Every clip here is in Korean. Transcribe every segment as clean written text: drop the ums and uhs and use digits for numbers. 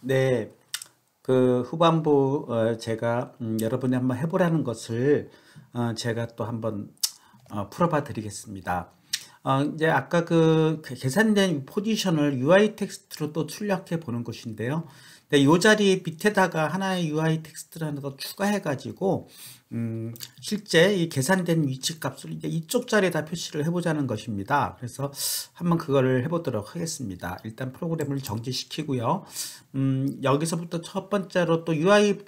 네, 그 후반부 제가 여러분이 한번 해보라는 것을 제가 또 한번 풀어봐 드리겠습니다. 이제 아까 그 계산된 포지션을 UI 텍스트로 또 출력해 보는 것인데요. 네, 이 자리 밑에다가 하나의 UI 텍스트라는 거 추가해 가지고 실제 이 계산된 위치 값을 이제 이쪽 자리에다 표시를 해보자는 것입니다. 그래서 한번 그거를 해보도록 하겠습니다. 일단 프로그램을 정지시키고요. 여기서부터 첫 번째로 또 UI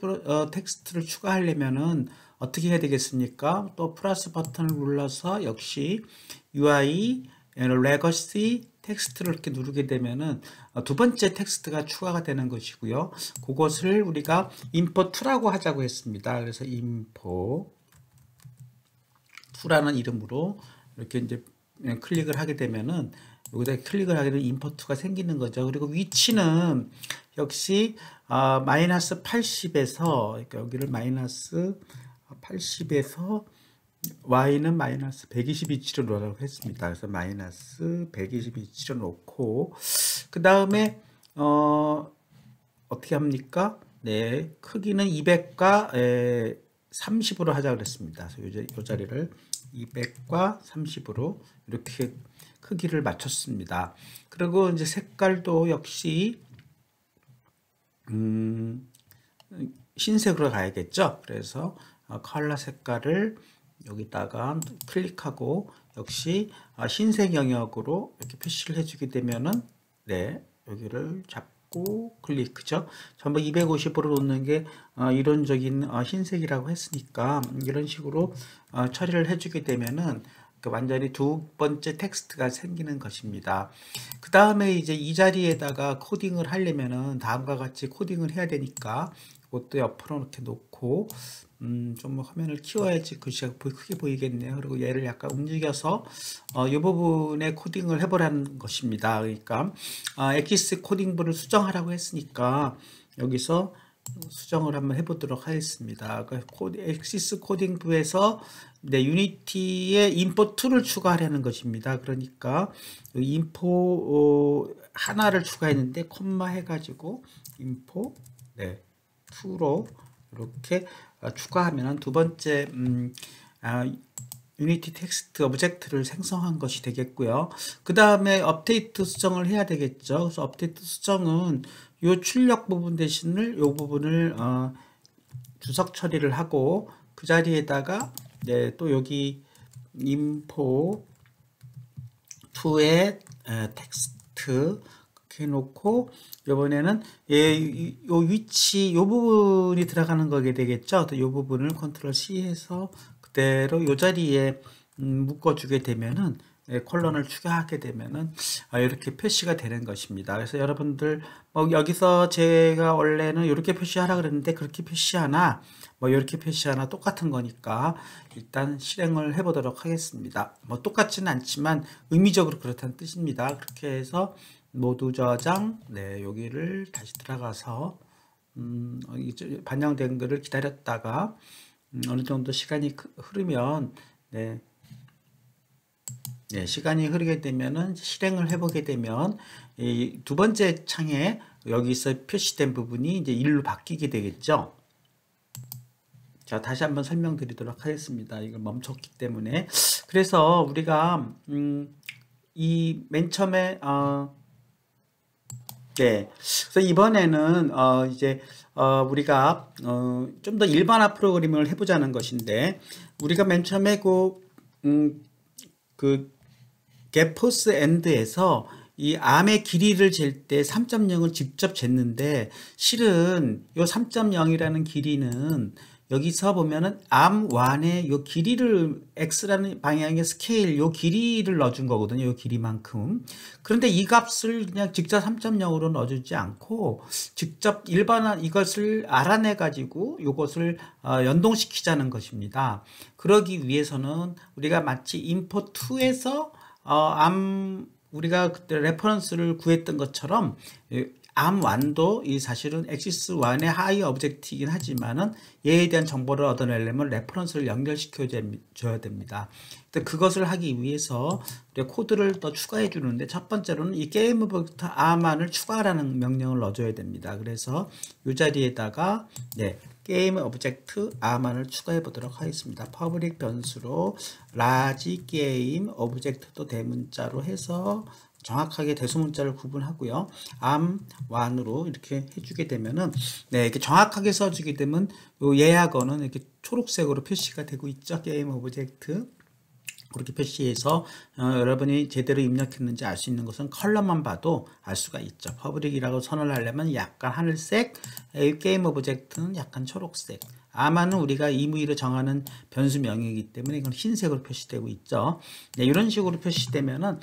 텍스트를 추가하려면은 어떻게 해야 되겠습니까? 또 플러스 버튼을 눌러서 역시 UI 레거시 텍스트를 이렇게 누르게 되면은 두 번째 텍스트가 추가가 되는 것이고요. 그것을 우리가 import2라고 하자고 했습니다. 그래서 import2라는 이름으로 이렇게 이제 클릭을 하게 되면은 여기다 클릭을 하게 되면 import2가 생기는 거죠. 그리고 위치는 역시 마이너스 80에서 그러니까 여기를 마이너스 80에서 y는 마이너스 120위치로 놓으라고 했습니다. 그래서 마이너스 120위치로 놓고 그 다음에 어떻게 합니까? 네, 크기는 200과 30으로 하자 그랬습니다. 그래서 이 자리를 200과 30으로 이렇게 크기를 맞췄습니다. 그리고 이제 색깔도 역시 흰색으로 가야겠죠. 그래서 컬러 색깔을 여기다가 클릭하고 역시 흰색 영역으로 이렇게 표시를 해주게 되면은 네, 여기를 잡고 클릭죠. 전부 250으로 놓는 게 이론적인 흰색이라고 했으니까 이런 식으로 처리를 해주게 되면은 완전히 두 번째 텍스트가 생기는 것입니다. 그 다음에 이제 이 자리에다가 코딩을 하려면은 다음과 같이 코딩을 해야 되니까 이것도 옆으로 이렇게 놓고 좀 화면을 키워야지 글씨가 크게 보이겠네요. 그리고 얘를 약간 움직여서 이 부분에 코딩을 해보라는 것입니다. 그러니까 엑시스 코딩부를 수정하라고 했으니까 여기서 수정을 한번 해보도록 하겠습니다. 엑시스 코딩부에서 네, 유니티에 임포2를 추가하려는 것입니다. 그러니까 임포 하나를 추가했는데 콤마 해가지고 임포 네, 2로 이렇게 추가하면 두 번째 유니티 텍스트 오브젝트를 생성한 것이 되겠고요. 그 다음에 업데이트 수정을 해야 되겠죠. 그래서 업데이트 수정은 이 출력 부분 대신을 이 부분을 주석 처리를 하고 그 자리에다가 네, 또 여기 임포 2의 텍스트 이렇게 해놓고 이번에는 요 위치 요 부분이 들어가는 거게 되겠죠. 요 부분을 컨트롤 C 해서 그대로 요 자리에 묶어주게 되면은 콜론을 추가하게 되면은 이렇게 표시가 되는 것입니다. 그래서 여러분들 뭐 여기서 제가 원래는 이렇게 표시하라 그랬는데 그렇게 표시하나 뭐 이렇게 표시하나 똑같은 거니까 일단 실행을 해보도록 하겠습니다. 뭐 똑같지는 않지만 의미적으로 그렇다는 뜻입니다. 그렇게 해서 모두 저장 네 여기를 다시 들어가서 반영된 것을 기다렸다가 어느 정도 시간이 흐르면 네, 시간이 흐르게 되면은 실행을 해보게 되면 이 두 번째 창에 여기서 표시된 부분이 이제 1로 바뀌게 되겠죠. 자, 다시 한번 설명드리도록 하겠습니다. 이걸 멈췄기 때문에. 그래서 우리가 이 맨 처음에 네, 그래서 이번에는 이제 우리가 좀 더 일반화 프로그래밍을 해보자는 것인데 우리가 맨 처음에 그 게포스 엔드에서 이 암의 길이를 잴 때 3.0을 직접 쟀는데 실은 요 3.0이라는 길이는 여기서 보면은 암1의 요 길이를 x라는 방향의 스케일 요 길이를 넣어준 거거든요. 요 길이만큼. 그런데 이 값을 그냥 직접 3.0으로 넣어주지 않고 직접 일반화 이것을 알아내 가지고 요것을 연동시키자는 것입니다. 그러기 위해서는 우리가 마치 import2에서 우리가 그때 레퍼런스를 구했던 것처럼 암1도 이 사실은 axis1의 하위 오브젝트이긴 하지만은 얘에 대한 정보를 얻어내려면 레퍼런스를 연결시켜 줘야 됩니다. 그것을 하기 위해서 우리가 코드를 더 추가해 주는데, 첫 번째로는 이 게임 오브젝트 암1을 추가하라는 명령을 넣어줘야 됩니다. 그래서 이 자리에다가 게임 오브젝트 암1을 추가해 보도록 하겠습니다. 퍼블릭 변수로 라지 게임 오브젝트도 대문자로 해서 정확하게 대소문자를 구분하고요. 암1으로 이렇게 해주게 되면은, 이렇게 정확하게 써주게 되면 요 예약어는 이렇게 초록색으로 표시가 되고 있죠. 게임 오브젝트. 그렇게 표시해서 여러분이 제대로 입력했는지 알 수 있는 것은 컬러만 봐도 알 수가 있죠. 퍼블릭이라고 선언을 하려면 약간 하늘색, 게임 오브젝트는 약간 초록색. 아마는 우리가 임의로 정하는 변수명이기 때문에 이건 흰색으로 표시되고 있죠. 이런 식으로 표시되면은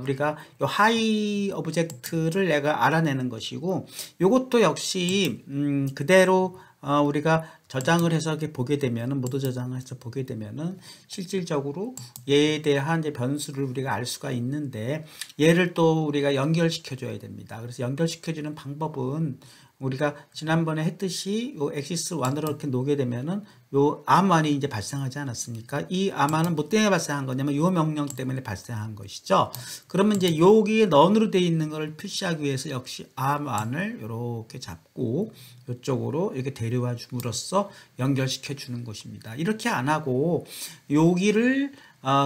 우리가 요 하이 오브젝트를 내가 알아내는 것이고, 요것도 역시 그대로 우리가 저장을 해서 이렇게 보게 되면은, 모두 저장을 해서 보게 되면은 실질적으로 얘에 대한 이제 변수를 우리가 알 수가 있는데, 얘를 또 우리가 연결시켜 줘야 됩니다. 그래서 연결시켜 주는 방법은 우리가 지난번에 했듯이 요 axis 1으로 이렇게 놓게 되면은 요 암1이 이제 발생하지 않았습니까? 이 암1은 뭐 때문에 발생한 거냐면 요 명령 때문에 발생한 것이죠. 그러면 이제 여기에 넌으로 되어 있는 것을 표시하기 위해서 역시 암1을 이렇게 잡고 이쪽으로 이렇게 데려와 줌으로써 연결시켜 주는 것입니다. 이렇게 안 하고 여기를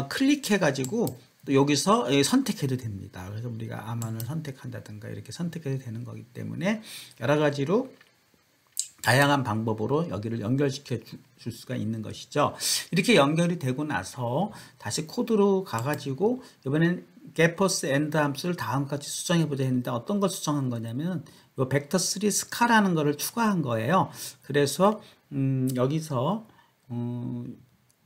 클릭해 가지고 또 여기서 선택해도 됩니다. 그래서 우리가 암만을 선택한다든가 이렇게 선택해도 되는 거기 때문에 여러 가지로 다양한 방법으로 여기를 연결시켜 줄 수가 있는 것이죠. 이렇게 연결이 되고 나서 다시 코드로 가가지고 이번엔 게퍼스 엔드 함수를 다음과 같이 수정해 보자 했는데, 어떤 걸 수정한 거냐면 이 벡터3 스카라는 거를 추가한 거예요. 그래서 여기서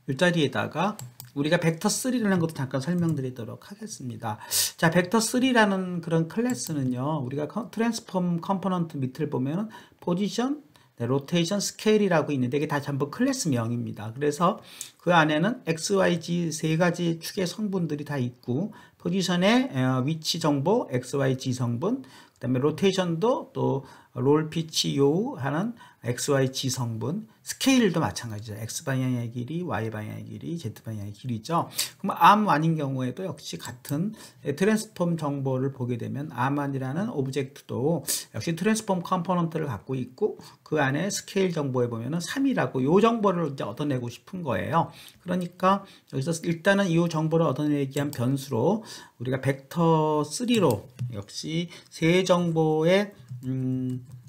이 자리에다가 우리가 벡터3라는 것도 잠깐 설명드리도록 하겠습니다. 자, 벡터3라는 그런 클래스는요, 우리가 트랜스폼 컴포넌트 밑을 보면 포지션, 로테이션, 스케일이라고 있는데 이게 다 전부 클래스명입니다. 그래서 그 안에는 x, y, z 세 가지 축의 성분들이 다 있고, 포지션의 위치 정보, x, y, z 성분, 그 다음에 로테이션도 또 롤, 피치, 요 하는 x, y, z 성분, 스케일도 마찬가지죠. x 방향의 길이, y 방향의 길이, z 방향의 길이죠. 그럼 암1인 경우에도 역시 같은 트랜스폼 정보를 보게 되면 암1이라는 오브젝트도 역시 트랜스폼 컴포넌트를 갖고 있고, 그 안에 스케일 정보에 보면은 3이라고 요 정보를 이제 얻어내고 싶은 거예요. 그러니까 여기서 일단은 이 정보를 얻어내기 위한 변수로 우리가 벡터3로 역시 세 정보의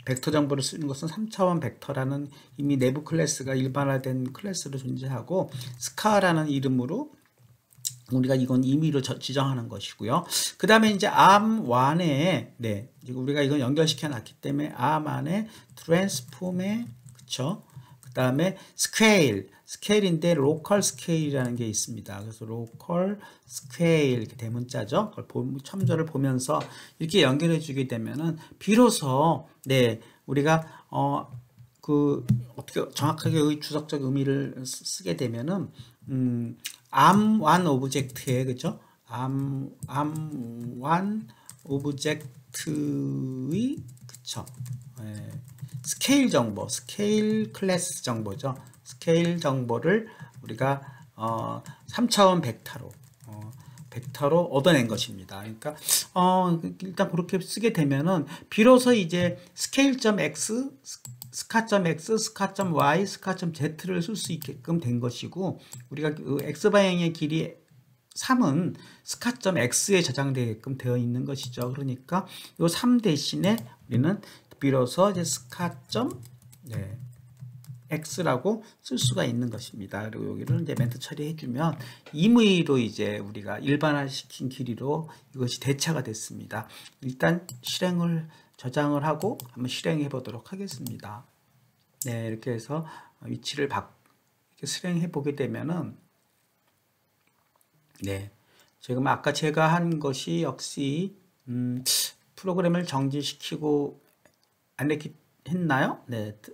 벡터 정보를 쓰는 것은 3차원 벡터라는 이미 내부 클래스가 일반화된 클래스로 존재하고, 스카라는 이름으로 우리가 이건 임의로 지정하는 것이고요. 그 다음에 이제 암1에 우리가 이건 연결시켜 놨기 때문에 암1에 트랜스폼에 그쵸? 그 다음에 스케일인데 로컬 스케일이라는 게 있습니다. 그래서 로컬 스케일 이렇게 대문자죠. 그걸 첨절을 보면서 이렇게 연결해 주게 되면은 비로소 우리가 어떻게 정확하게 여기 주석적 의미를 쓰게 되면은 암1 오브젝트에 그죠? 암1 오브젝트의 그쵸? 스케일 정보, 스케일 클래스 정보죠. 스케일 정보를 우리가 3차원 벡터로 얻어낸 것입니다. 그러니까 일단 그렇게 쓰게 되면은 비로소 이제 스케일.x, 스카.x, 스카.y, 스카.z를 쓸 수 있게끔 된 것이고, 우리가 그 x방향의 길이 3은 스카.x에 저장되게끔 되어 있는 것이죠. 그러니까 이 3 대신에 우리는 비로소 이제 스카.x라고 쓸 수가 있는 것입니다. 그리고 여기를 이제 멘트 처리해주면 임의로 이제 우리가 일반화시킨 길이로 이것이 대체가 됐습니다. 일단 저장을 하고 한번 실행해 보도록 하겠습니다. 이렇게 해서 위치를 이렇게 실행해 보게 되면은 지금 아까 제가 한 것이 역시 프로그램을 정지시키고 안 했나요?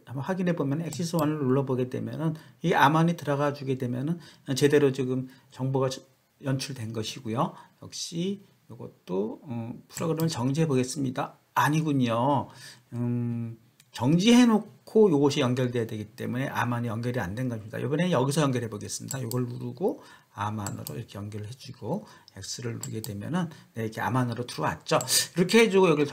한번 확인해 보면 액시스 1을 눌러 보게 되면은 이 암환이 들어가 주게 되면은 제대로 지금 정보가 연출된 것이고요. 역시 이것도 프로그램을 정지해 보겠습니다. 아니군요. 정지해 놓고 이것이 연결돼야 되기 때문에 암안이 연결이 안 된 겁니다. 이번에 여기서 연결해 보겠습니다. 이걸 누르고 암안으로 이렇게 연결을 해주고 X를 누르게 되면은 네, 이렇게 암안으로 들어왔죠. 이렇게 해주고 여기를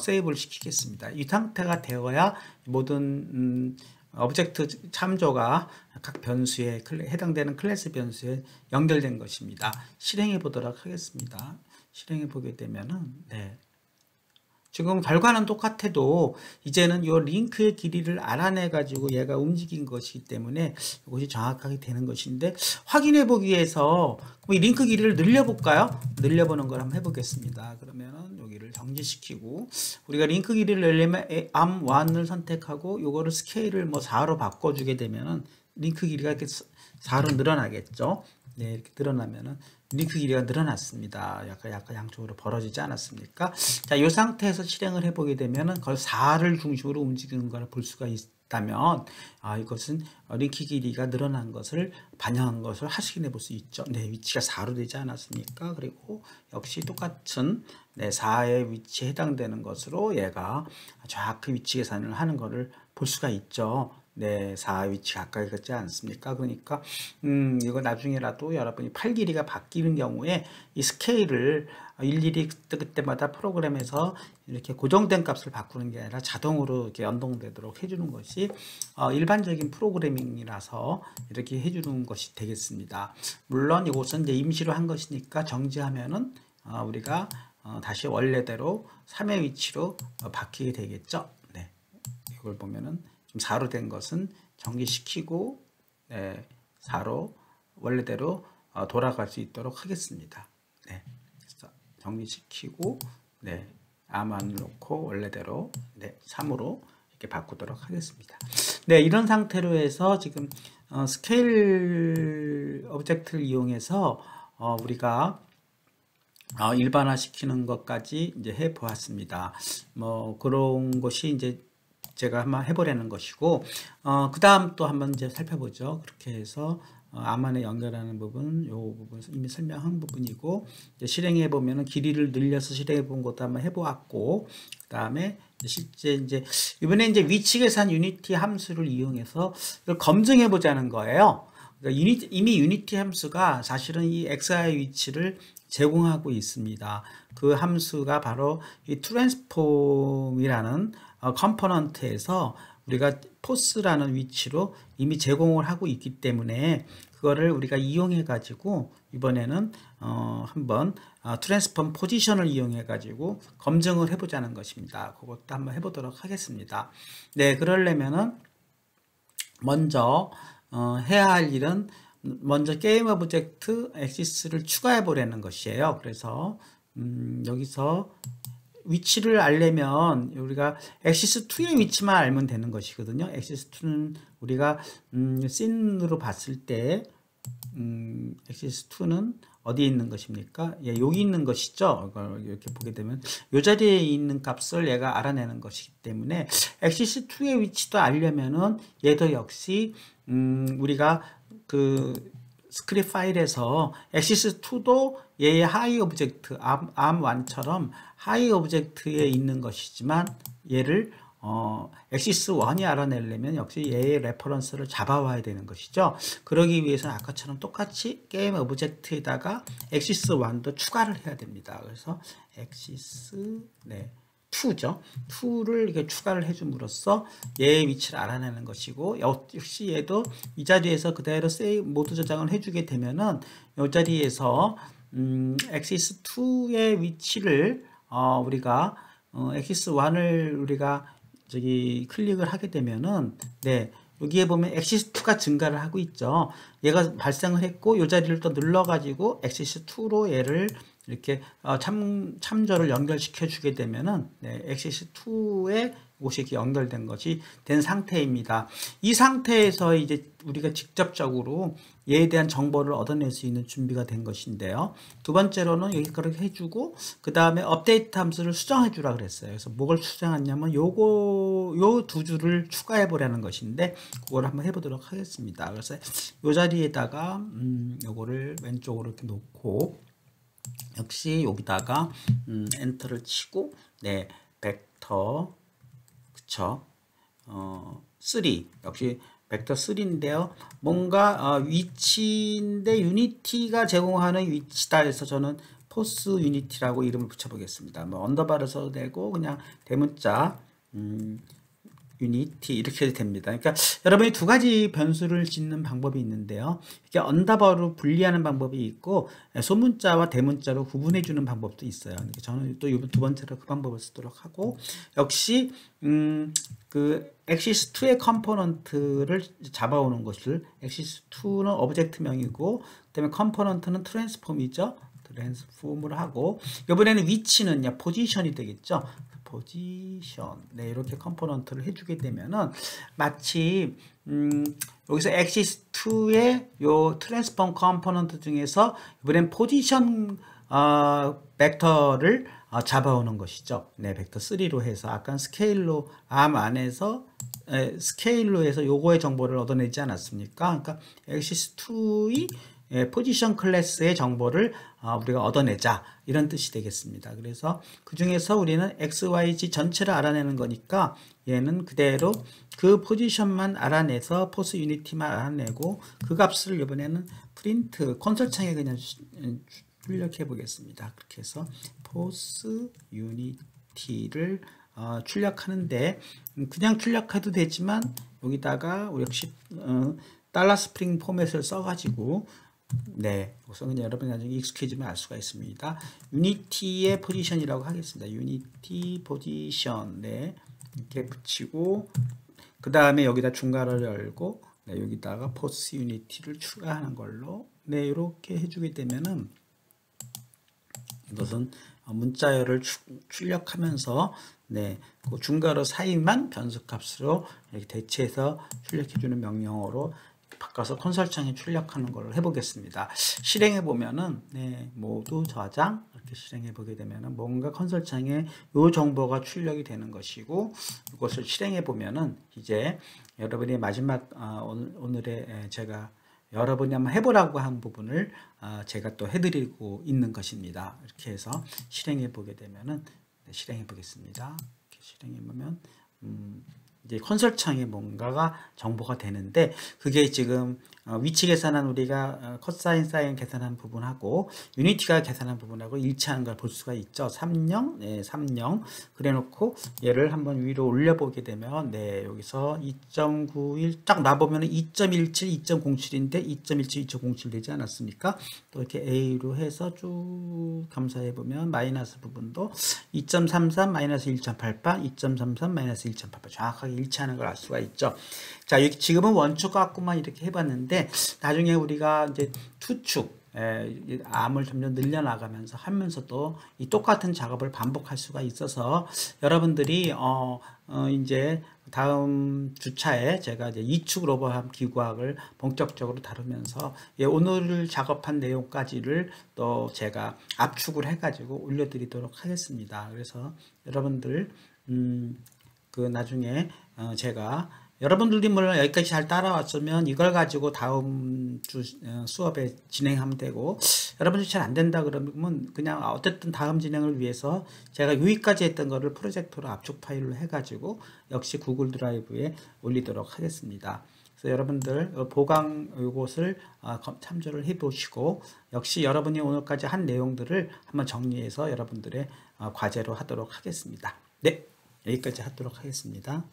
세이브를 시키겠습니다. 이 상태가 되어야 모든 오브젝트 참조가 각 변수에 해당되는 클래스 변수에 연결된 것입니다. 실행해 보도록 하겠습니다. 실행해 보게 되면은 네. 지금 결과는 똑같아도 이제는 이 링크의 길이를 알아내 가지고 얘가 움직인 것이기 때문에 이것이 정확하게 되는 것인데, 확인해 보기 위해서 이 링크 길이를 늘려볼까요? 늘려보는 걸 한번 해보겠습니다. 그러면은 여기를 정지시키고, 우리가 링크 길이를 늘려면 am1을 선택하고 요거를 스케일을 뭐 4로 바꿔주게 되면은 링크 길이가 이렇게 4로 늘어나겠죠. 네, 이렇게 늘어나면은 링크 길이가 늘어났습니다. 약간 양쪽으로 벌어지지 않았습니까? 자, 이 상태에서 실행을 해보게 되면은 그걸 4를 중심으로 움직이는 걸 볼 수가 있다면, 이것은 링크 길이가 늘어난 것을 반영한 것을 확인해 볼 수 있죠. 네, 위치가 4로 되지 않았습니까? 그리고 역시 똑같은 네, 4의 위치에 해당되는 것으로 얘가 정확히 위치 계산을 하는 것을 볼 수가 있죠. 네, 4 위치 가까이 갔지 않습니까? 그러니까 이거 나중에라도 여러분이 팔 길이가 바뀌는 경우에 이 스케일을 일일이 그때마다 프로그램에서 이렇게 고정된 값을 바꾸는 게 아니라 자동으로 이렇게 연동되도록 해주는 것이 일반적인 프로그래밍이라서 이렇게 해주는 것이 되겠습니다. 물론 이것은 이제 임시로 한 것이니까 정지하면은 우리가 다시 원래대로 3의 위치로 바뀌게 되겠죠. 네, 이걸 보면은 좀 4로 된 것은 정지시키고 네, 4로 원래대로 돌아갈 수 있도록 하겠습니다. 네, 그래서 정지시키고 네, 암안을 놓고 원래대로 네, 3으로 이렇게 바꾸도록 하겠습니다. 네, 이런 상태로 해서 지금 스케일 오브젝트를 이용해서 우리가 일반화시키는 것까지 이제 해 보았습니다. 뭐 그런 것이 이제 제가 한번 해보려는 것이고, 그 다음 또 한번 이제 살펴보죠. 그렇게 해서 암안에 연결하는 부분, 요 부분 이미 설명한 부분이고, 이제 실행해 보면은 길이를 늘려서 실행해 본 것도 한번 해보았고, 그 다음에 실제 이제 이번에 이제 위치 계산 유니티 함수를 이용해서 이걸 검증해 보자는 거예요. 그러니까 이미 유니티 함수가 사실은 이 xi 위치를 제공하고 있습니다. 그 함수가 바로 이 트랜스폼이라는 컴포넌트에서 우리가 포스라는 위치로 이미 제공을 하고 있기 때문에 그거를 우리가 이용해 가지고 이번에는 한번 트랜스폼 포지션을 이용해 가지고 검증을 해보자는 것입니다. 그것도 한번 해보도록 하겠습니다. 네, 그러려면은 먼저 해야 할 일은 먼저 게임 오브젝트 액시스를 추가해 보려는 것이에요. 그래서 여기서 위치를 알려면 우리가 액시스 2의 위치만 알면 되는 것이거든요. 액시스 2는 우리가 씬으로 봤을 때 액시스 2는 어디에 있는 것입니까? 예, 여기 있는 것이죠. 이렇게 보게 되면 이 자리에 있는 값을 얘가 알아내는 것이기 때문에 액시스 2의 위치도 알려면은 얘도 역시 우리가 그 스크립트 파일에서 액시스 2도 얘의 하이 오브젝트 arm1처럼 하이 오브젝트에 있는 것이지만 얘를 액시스 1이 알아내려면 역시 얘의 레퍼런스를 잡아와야 되는 것이죠. 그러기 위해서는 아까처럼 똑같이 게임 오브젝트에다가 액시스 1도 추가를 해야 됩니다. 그래서 액시스 2죠. 2를 이렇게 추가를 해줌으로써 얘의 위치를 알아내는 것이고, 역시 얘도 이 자리에서 그대로 세이브 모드 저장을 해주게 되면은 이 자리에서 액시스 2의 위치를 우리가 액시스 1을 우리가 저기 클릭을 하게 되면은 네, 여기에 보면 액시스 2가 증가를 하고 있죠. 얘가 발생을 했고 이 자리를 또 눌러 가지고 액시스 2로 얘를 이렇게 참조를 연결시켜 주게 되면은 네, 액시스 2에 이것이 연결된 것이 된 상태입니다. 이 상태에서 이제 우리가 직접적으로 얘에 대한 정보를 얻어낼 수 있는 준비가 된 것인데요. 두 번째로는 여기 그렇게 해주고 그 다음에 업데이트 함수를 수정해 주라 그랬어요. 그래서 뭘 수정했냐면 요 두 줄을 추가해 보라는 것인데 그걸 한번 해보도록 하겠습니다. 그래서 요 자리에다가 요거를 왼쪽으로 이렇게 놓고 역시 여기다가 엔터를 치고 네 벡터 그쵸 3 역시 벡터 3인데요. 뭔가 위치인데 유니티가 제공하는 위치다 해서 저는 포스 유니티라고 이름을 붙여보겠습니다. 뭐 언더바를 써도 되고 그냥 대문자 유니티 이렇게 해도 됩니다. 그러니까 여러분이 두 가지 변수를 짓는 방법이 있는데요. 이게 언더바로 분리하는 방법이 있고 소문자와 대문자로 구분해 주는 방법도 있어요. 그러니까 저는 또 두 번째로 그 방법을 쓰도록 하고 역시 그 엑시스 2의 컴포넌트를 잡아오는 것을 엑시스 2는 오브젝트명이고 그다음에 컴포넌트는 트랜스폼이죠. 트랜스폼을 하고 이번에는 위치는요 포지션이 되겠죠. 포지션 네 이렇게 컴포넌트를 해주게 되면은 마치 여기서 엑시스 2의 요 트랜스폼 컴포넌트 중에서 이번엔 포지션 벡터를 잡아오는 것이죠. 네, 벡터 3로 해서 아까 스케일로 암 안에서 스케일로 해서 요거의 정보를 얻어내지 않았습니까? 그러니까 엑시스 2의 포지션 클래스의 정보를 우리가 얻어내자 이런 뜻이 되겠습니다. 그래서 그 중에서 우리는 XYZ 전체를 알아내는 거니까 얘는 그대로 그 포지션만 알아내서 포스 유니티만 알아내고 그 값을 이번에는 프린트 콘솔 창에 그냥 출력해 보겠습니다. 그렇게 해서 포스 유니티를 출력하는데 그냥 출력해도 되지만 여기다가 우리 역시 달러 스프링 포맷을 써가지고 네, 우선 그냥 여러분이 나중에 익숙해지면 알 수가 있습니다. 유니티의 포지션이라고 하겠습니다. 유니티 포지션 네 이렇게 붙이고 그 다음에 여기다 중괄호를 열고 네, 여기다가 포스 유니티를 추가하는 걸로 네 이렇게 해주게 되면은 이것은 문자열을 출력하면서 네, 그 중괄호 사이만 변수값으로 이렇게 대체해서 출력해주는 명령어로 바꿔서 콘솔창에 출력하는 걸 해보겠습니다. 실행해 보면은 네, 모두 저장 이렇게 실행해 보게 되면은 뭔가 콘솔창에 요 정보가 출력이 되는 것이고 이것을 실행해 보면은 이제 여러분이 마지막 오늘의 제가 여러분이 한번 해보라고 한 부분을 제가 또 해드리고 있는 것입니다. 이렇게 해서 실행해 보게 되면은 네, 실행해 보겠습니다. 이렇게 실행해 보면 이제 콘솔 창에 뭔가가 정보가 되는데 그게 지금 위치 계산한 우리가 컷사인 사인 계산한 부분하고 유니티가 계산한 부분하고 일치하는 걸 볼 수가 있죠. 30 네, 30 그래 놓고 얘를 한번 위로 올려 보게 되면 네, 여기서 2.91 딱 놔보면 2.17 2.07인데 2.17 2.07 되지 않았습니까? 또 이렇게 A로 해서 쭉 검사해 보면 마이너스 부분도 2.33 마이너스 1.88 2.33 마이너스 1.88 정확하게 일치하는 걸 알 수가 있죠. 자, 여기 지금은 원축 갖고만 이렇게 해봤는데 나중에 우리가 이제 투축 암을 점점 늘려나가면서 하면서도 이 똑같은 작업을 반복할 수가 있어서 여러분들이 이제 다음 주차에 제가 이제 이축 로버함 기구학을 본격적으로 다루면서 오늘 작업한 내용까지를 또 제가 압축을 해가지고 올려드리도록 하겠습니다. 그래서 여러분들 그 나중에 제가 여러분들이 물론 여기까지 잘 따라왔으면 이걸 가지고 다음 주 수업에 진행하면 되고 여러분들이 잘 안 된다 그러면 그냥 어쨌든 다음 진행을 위해서 제가 여기까지 했던 거를 프로젝터로 압축 파일로 해가지고 역시 구글 드라이브에 올리도록 하겠습니다. 그래서 여러분들 보강 요것을 참조를 해 보시고 역시 여러분이 오늘까지 한 내용들을 한번 정리해서 여러분들의 과제로 하도록 하겠습니다. 네, 여기까지 하도록 하겠습니다.